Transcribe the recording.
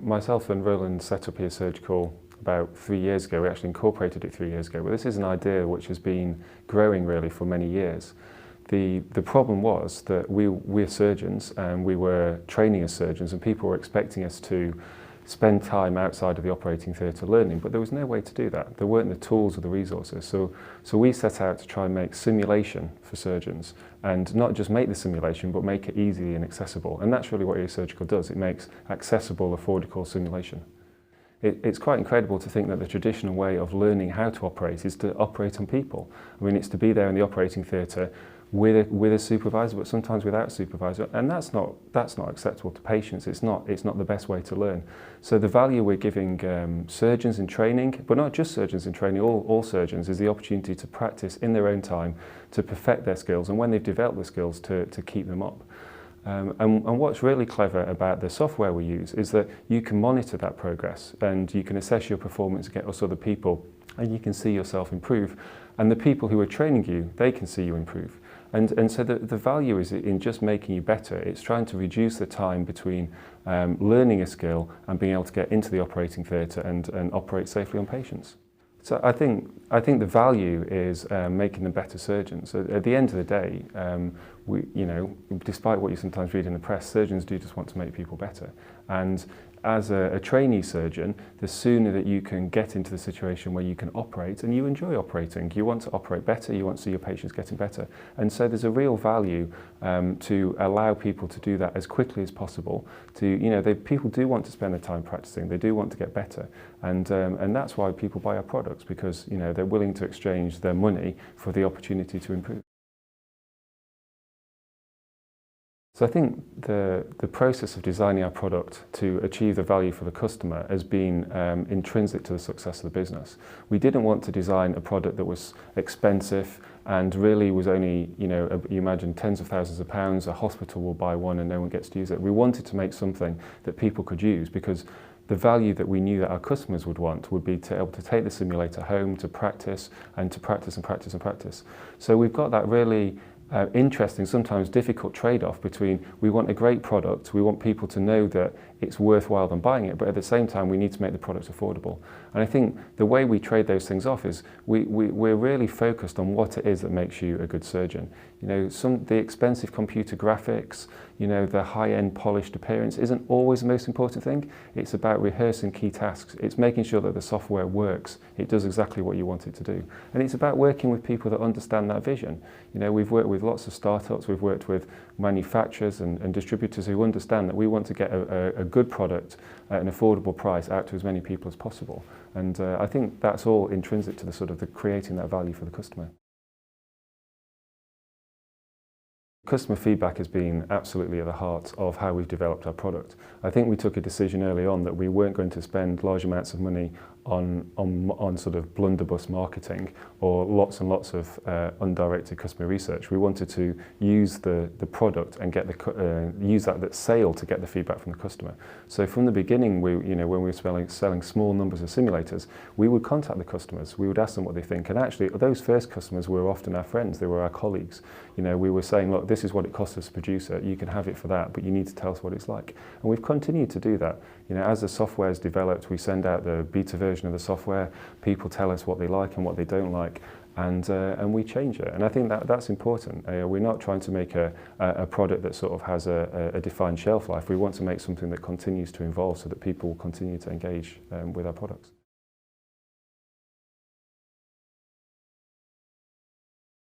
myself and Roland set up here Surgical about 3 years ago. We actually incorporated it 3 years ago, but this is an idea which has been growing really for many years. The problem was that we're surgeons and we were training as surgeons, and people were expecting us to spend time outside of the operating theatre learning, but there was no way to do that. There weren't the tools or the resources. So we set out to try and make simulation for surgeons, and not just make the simulation, but make it easy and accessible. And that's really what EA Surgical does. It makes accessible, affordable simulation. It's quite incredible to think that the traditional way of learning how to operate is to operate on people. I mean, it's to be there in the operating theatre with a supervisor, but sometimes without a supervisor, and that's not acceptable to patients. It's not the best way to learn. So the value we're giving surgeons in training, but not just surgeons in training, all surgeons, is the opportunity to practice in their own time, to perfect their skills, and when they've developed the skills, to keep them up. And what's really clever about the software we use is that you can monitor that progress, and you can assess your performance against other people, and you can see yourself improve. And the people who are training you, they can see you improve. And so the value is in just making you better. It's trying to reduce the time between learning a skill and being able to get into the operating theatre and operate safely on patients. So I think the value is making them better surgeons. At the end of the day, despite what you sometimes read in the press, surgeons do just want to make people better. And as a trainee surgeon, the sooner that you can get into the situation where you can operate, and you enjoy operating, you want to operate better, you want to see your patients getting better. And so there's a real value to allow people to do that as quickly as possible. People do want to spend their time practicing, they do want to get better. And that's why people buy our products, because they're willing to exchange their money for the opportunity to improve. So I think the process of designing our product to achieve the value for the customer has been intrinsic to the success of the business. We didn't want to design a product that was expensive and really was only, you imagine tens of thousands of pounds, a hospital will buy one and no one gets to use it. We wanted to make something that people could use, because the value that we knew that our customers would want would be to be able to take the simulator home, to practice and to practice and practice and practice. So we've got that really interesting, sometimes difficult trade-off between we want a great product, we want people to know that it's worthwhile them buying it, but at the same time we need to make the product affordable. And I think the way we trade those things off is we're really focused on what it is that makes you a good surgeon. The expensive computer graphics, the high-end polished appearance isn't always the most important thing. It's about rehearsing key tasks. It's making sure that the software works. It does exactly what you want it to do. And it's about working with people that understand that vision. We've worked with lots of startups, we've worked with manufacturers and distributors who understand that we want to get a good product at an affordable price out to as many people as possible. And I think that's all intrinsic to the creating that value for the customer. Customer feedback has been absolutely at the heart of how we've developed our product. I think we took a decision early on that we weren't going to spend large amounts of money on sort of blunderbuss marketing or lots and lots of undirected customer research. We wanted to use the product and get use that sale to get the feedback from the customer. So from the beginning, when we were selling small numbers of simulators, we would contact the customers. We would ask them what they think, and actually those first customers were often our friends. They were our colleagues. We were saying, look, this is what it costs us to produce it. You can have it for that, but you need to tell us what it's like. And we've continued to do that. As the software is developed, we send out the beta version of the software. People tell us what they like and what they don't like, and we change it. And I think that's important. We're not trying to make a product that sort of has a defined shelf life. We want to make something that continues to evolve so that people will continue to engage with our products.